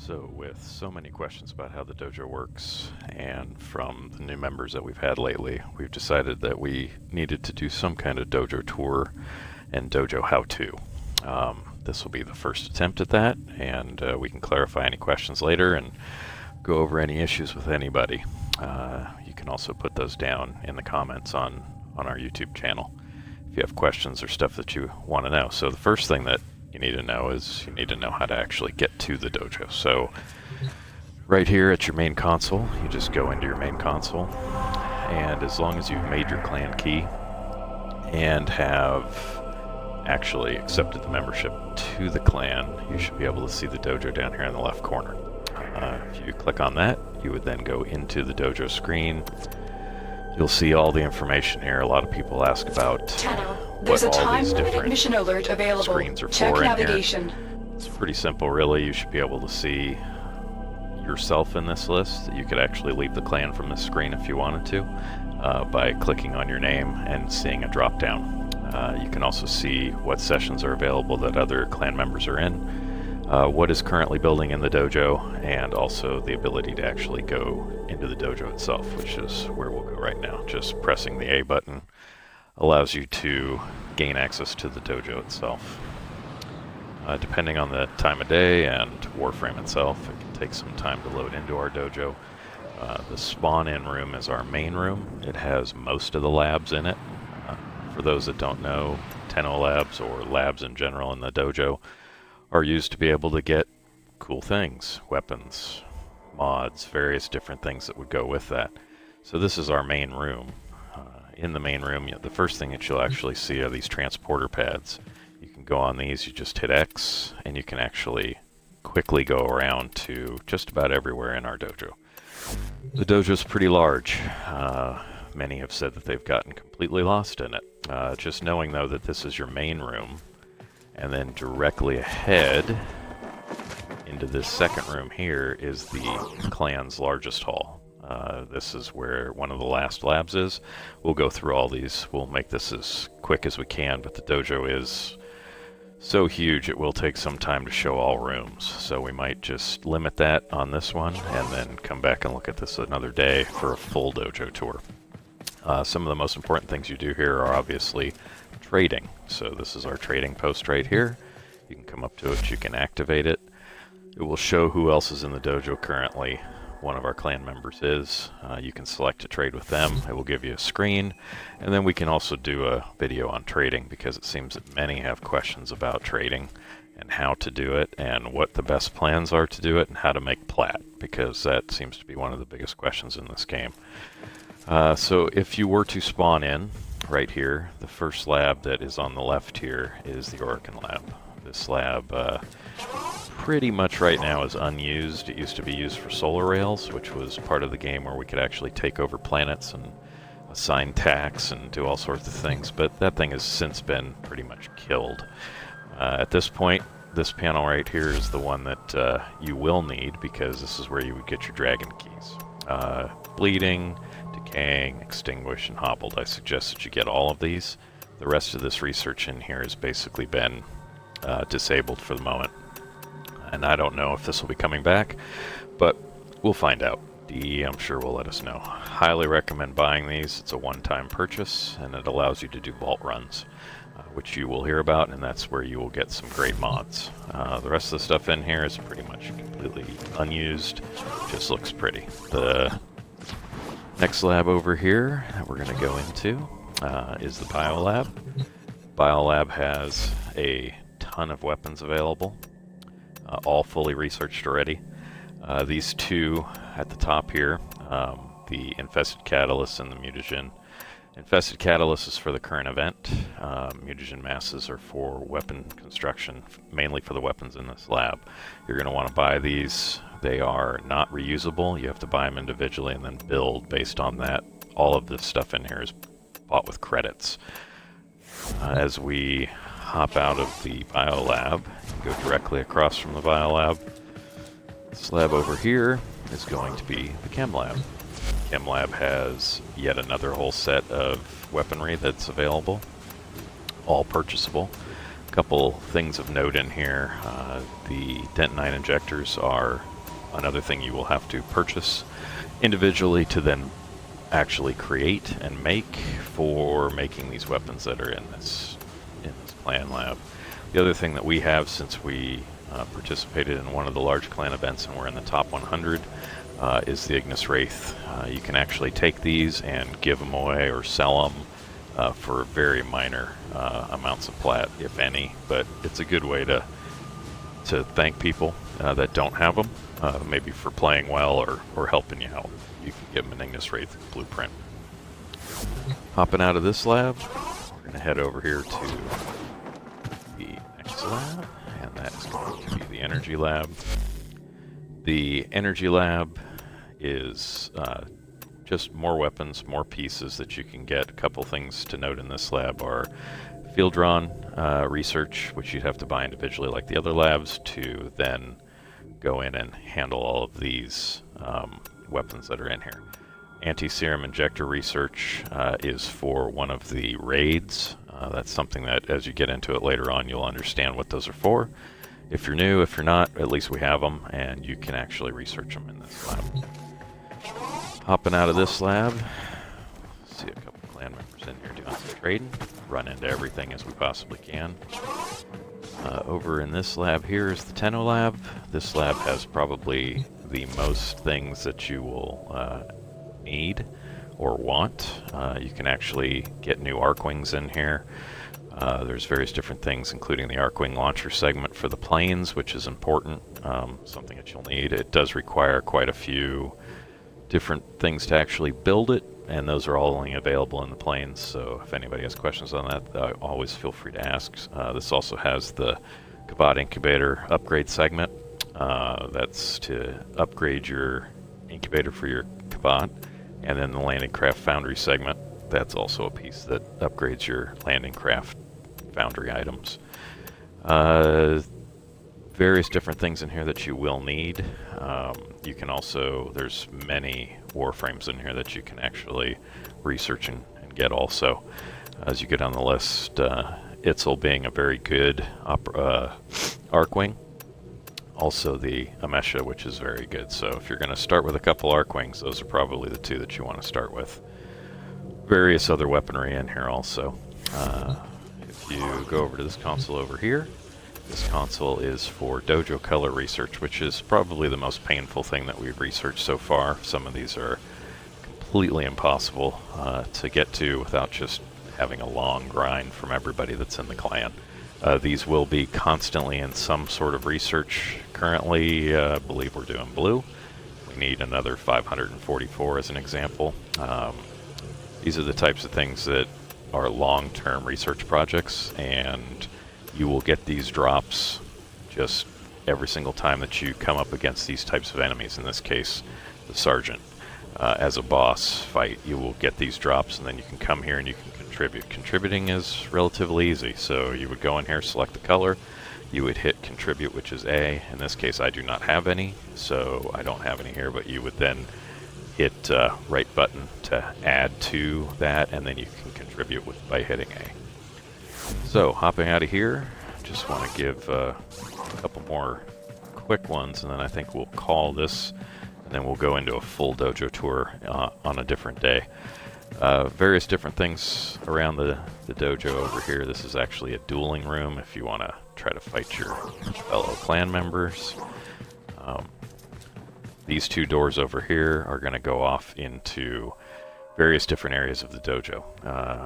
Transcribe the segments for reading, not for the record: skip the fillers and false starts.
So with so many questions about how the dojo works, and from the new members that we've had lately, we've decided that we needed to do some kind of dojo tour and dojo how-to. This will be the first attempt at that, and we can clarify any questions later and go over any issues with anybody. You can also put those down in the comments on our YouTube channel if you have questions or stuff that you want to know. So the first thing that you need to know is you need to know how to actually get to the dojo. So right here at your main console, you just go into your main console, and as long as you've made your clan key and have actually accepted the membership to the clan, you should be able to see the dojo down here in the left corner. If you click on that, you would then go into the dojo screen. You'll see all the information here. A lot of people ask about There's what a all these time-limited different mission alert available. screens are Check for in navigation. here. It's pretty simple, really. You should be able to see yourself in this list. You could actually leave the clan from this screen if you wanted to by clicking on your name and seeing a drop-down. You can also see what sessions are available that other clan members are in, what is currently building in the dojo, and also the ability to actually go into the dojo itself, which is where we'll go right now. Just pressing the A button allows you to gain access to the dojo itself. Depending on the time of day and Warframe itself, it can take some time to load into our dojo. The spawn-in room is our main room. It has most of the labs in it. For those that don't know, Tenno labs or labs in general in the dojo are used to be able to get cool things, weapons, mods, various different things that would go with that. So this is our main room. In the main room, the first thing that you'll actually see are these transporter pads. You can go on these, you just hit X, and you can actually quickly go around to just about everywhere in our dojo. The dojo's pretty large. Many have said that they've gotten completely lost in it. Just knowing, though, that this is your main room, and then directly ahead into this second room here is the clan's largest hall. This is where one of the last labs is. We'll go through all these. We'll make this as quick as we can, but the dojo is so huge it will take some time to show all rooms. So we might just limit that on this one and then come back and look at this another day for a full dojo tour. Some of the most important things you do here are obviously trading. So this is our trading post right here. You can come up to it, you can activate it. It will show who else is in the dojo currently. One of our clan members is. You can select to trade with them. It will give you a screen. And then we can also do a video on trading, because it seems that many have questions about trading and how to do it and what the best plans are to do it and how to make plat, because that seems to be one of the biggest questions in this game. So if you were to spawn in right here, the first lab that is on the left here is the Oregon lab. This lab pretty much right now is unused. It used to be used for solar rails, which was part of the game where we could actually take over planets and assign tax and do all sorts of things, but that thing has since been pretty much killed. At this point, this panel right here is the one that you will need, because this is where you would get your dragon keys. Bleeding, decaying, extinguish, and hobbled. I suggest that you get all of these. The rest of this research in here has basically been disabled for the moment, and I don't know if this will be coming back, but we'll find out. DE, I'm sure, will let us know. Highly recommend buying these. It's a one-time purchase, and it allows you to do vault runs, which you will hear about, and that's where you will get some great mods. The rest of the stuff in here is pretty much completely unused. Just looks pretty. The next lab over here that we're going to go into is the Bio Lab. Bio Lab has a ton of weapons available, all fully researched already. These two at the top here, the Infested Catalyst and the Mutagen. Infested Catalyst is for the current event. Mutagen masses are for weapon construction, mainly for the weapons in this lab. You're going to want to buy these. They are not reusable. You have to buy them individually and then build based on that. All of this stuff in here is bought with credits. As we hop out of the Bio Lab and go directly across from the Bio Lab, this lab over here is going to be the Chem Lab. Chem Lab has yet another whole set of weaponry that's available, all purchasable. A couple things of note in here. The Dent 9 injectors are another thing you will have to purchase individually to then actually create and make for making these weapons that are in this clan lab. The other thing that we have, since we participated in one of the large clan events and we're in the top 100, is the Ignis Wraith. You can actually take these and give them away or sell them for very minor amounts of plat, if any, but it's a good way to thank people that don't have them, maybe for playing well or helping you out. You can give them an Ignis Wraith blueprint. Hopping out of this lab, we're going to head over here to the next lab, and that's going to be the Energy Lab. The Energy Lab is just more weapons, more pieces that you can get. A couple things to note in this lab are field drawn research, which you'd have to buy individually like the other labs to then go in and handle all of these weapons that are in here. Anti-serum injector research is for one of the raids. That's something that as you get into it later on you'll understand what those are for. If you're new, if you're not, at least we have them and you can actually research them in this lab. Hopping out of this lab, see a couple clan members in here doing some trading. Run into everything as we possibly can. Over in this lab here is the Tenno Lab. This lab has probably the most things that you will need or want. You can actually get new Arcwings in here. There's various different things, including the Arcwing launcher segment for the planes, which is important, something that you'll need. It does require quite a few different things to actually build it, and those are all only available in the planes, so if anybody has questions on that, always feel free to ask. This also has the Kavad Incubator upgrade segment. That's to upgrade your incubator for your Kavad, and then the Landing Craft Foundry segment. That's also a piece that upgrades your Landing Craft Foundry items. Various different things in here that you will need. You can also, there's many warframes in here that you can actually research and get also. As you get on the list, Itzel being a very good Arcwing. Also the Amesha, which is very good. So if you're going to start with a couple Arcwings, those are probably the two that you want to start with. Various other weaponry in here also. If you go over to this console over here, this console is for Dojo color research, which is probably the most painful thing that we've researched so far. Some of these are completely impossible to get to without just having a long grind from everybody that's in the clan. These will be constantly in some sort of research. Currently, I believe we're doing blue. We need another 544 as an example. These are the types of things that are long-term research projects, and you will get these drops just every single time that you come up against these types of enemies. In this case, the Sergeant. As a boss fight, you will get these drops, and then you can come here and you can contribute. Contributing is relatively easy, so you would go in here, select the color, you would hit contribute, which is A. In this case, I do not have any, so I don't have any here, but you would then hit right button to add to that, and then you can contribute by hitting A. So, hopping out of here, just want to give a couple more quick ones, and then I think we'll call this, and then we'll go into a full dojo tour on a different day. Various different things around the dojo over here. This is actually a dueling room if you want to try to fight your fellow clan members. These two doors over here are going to go off into various different areas of the dojo.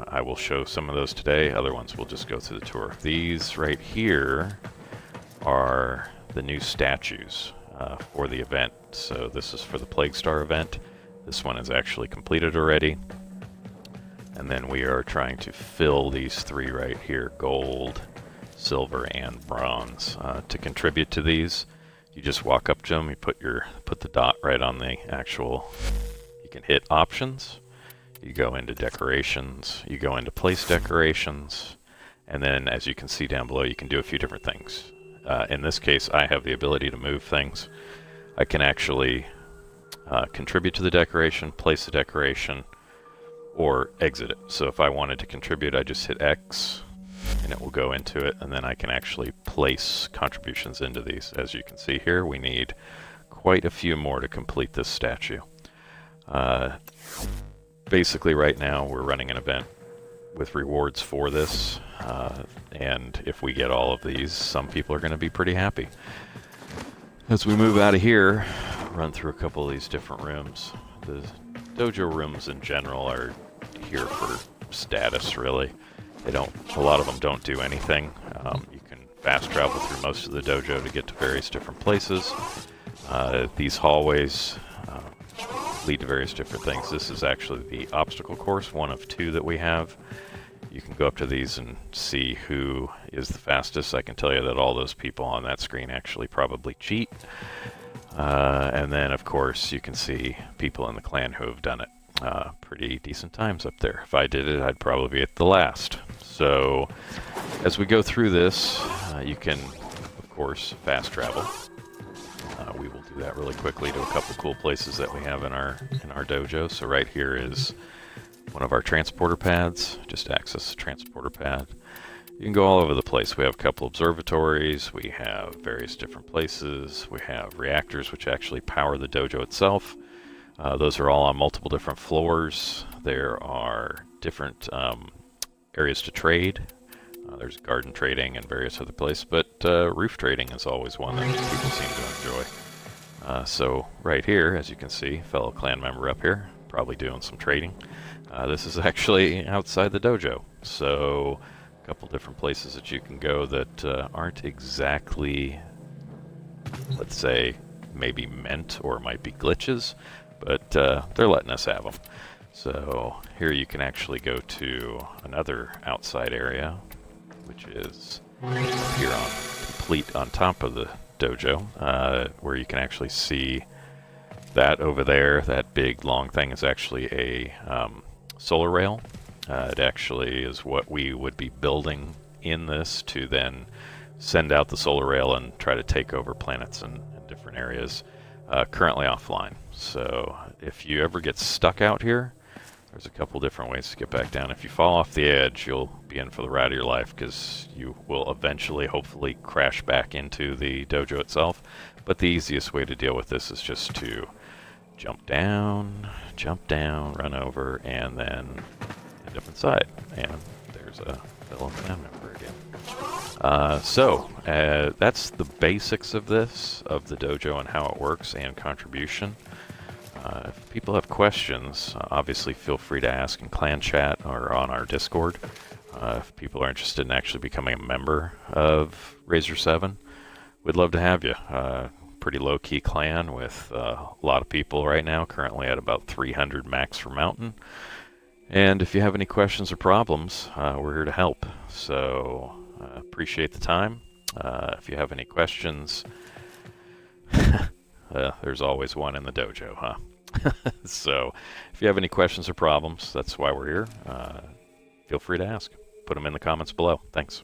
I will show some of those today. Other ones we'll just go through the tour. These right here are the new statues for the event. So this is for the Plague Star event. This one is actually completed already. And then we are trying to fill these three right here, gold, silver, and bronze. To contribute to these, you just walk up to them, you put the dot right on the actual, you can hit options, you go into decorations, you go into place decorations, and then as you can see down below, you can do a few different things. In this case, I have the ability to move things. I can actually contribute to the decoration, place the decoration, or exit it. So if I wanted to contribute, I just hit X, and it will go into it, and then I can actually place contributions into these. As you can see here, we need quite a few more to complete this statue. Basically right now we're running an event with rewards for this, and if we get all of these, some people are going to be pretty happy. As we move out of here, run through a couple of these different rooms. The dojo rooms in general are here for status, really. A lot of them don't do anything. You can fast travel through most of the dojo to get to various different places. These hallways lead to various different things. This is actually the obstacle course, one of 2 that we have. You can go up to these and see who is the fastest. I can tell you that all those people on that screen actually probably cheat. And then, of course, you can see people in the clan who have done it. Pretty decent times up there. If I did it, I'd probably be at the last. So, as we go through this, you can, of course, fast travel. We will do that really quickly to a couple cool places that we have in our dojo. So right here is one of our transporter pads. Just access the transporter pad. You can go all over the place. We have a couple observatories. We have various different places. We have reactors which actually power the dojo itself. Those are all on multiple different floors. There are different areas to trade. There's garden trading and various other places, but roof trading is always one that people seem to enjoy. So right here, as you can see, fellow clan member up here, probably doing some trading. This is actually outside the dojo, so a couple different places that you can go that aren't exactly, let's say, maybe meant or might be glitches, but they're letting us have them. So here you can actually go to another outside area, which is here on complete on top of the dojo, where you can actually see that over there. That big long thing is actually a solar rail. It actually is what we would be building in this to then send out the solar rail and try to take over planets in different areas. Currently offline. So if you ever get stuck out here, there's a couple different ways to get back down. If you fall off the edge, you'll be in for the ride of your life because you will eventually, hopefully, crash back into the dojo itself. But the easiest way to deal with this is just to jump down, run over, and then end up inside. And there's a fellow clan member again. So that's the basics of this, of the dojo and how it works and contribution. If people have questions, obviously feel free to ask in clan chat or on our Discord. If people are interested in actually becoming a member of RAZOR7, we'd love to have you. Pretty low-key clan with a lot of people right now, currently at about 300 max for Mountain. And if you have any questions or problems, we're here to help. So appreciate the time. If you have any questions, there's always one in the dojo, huh? So if you have any questions or problems, that's why we're here. Feel free to ask. Put them in the comments below. Thanks.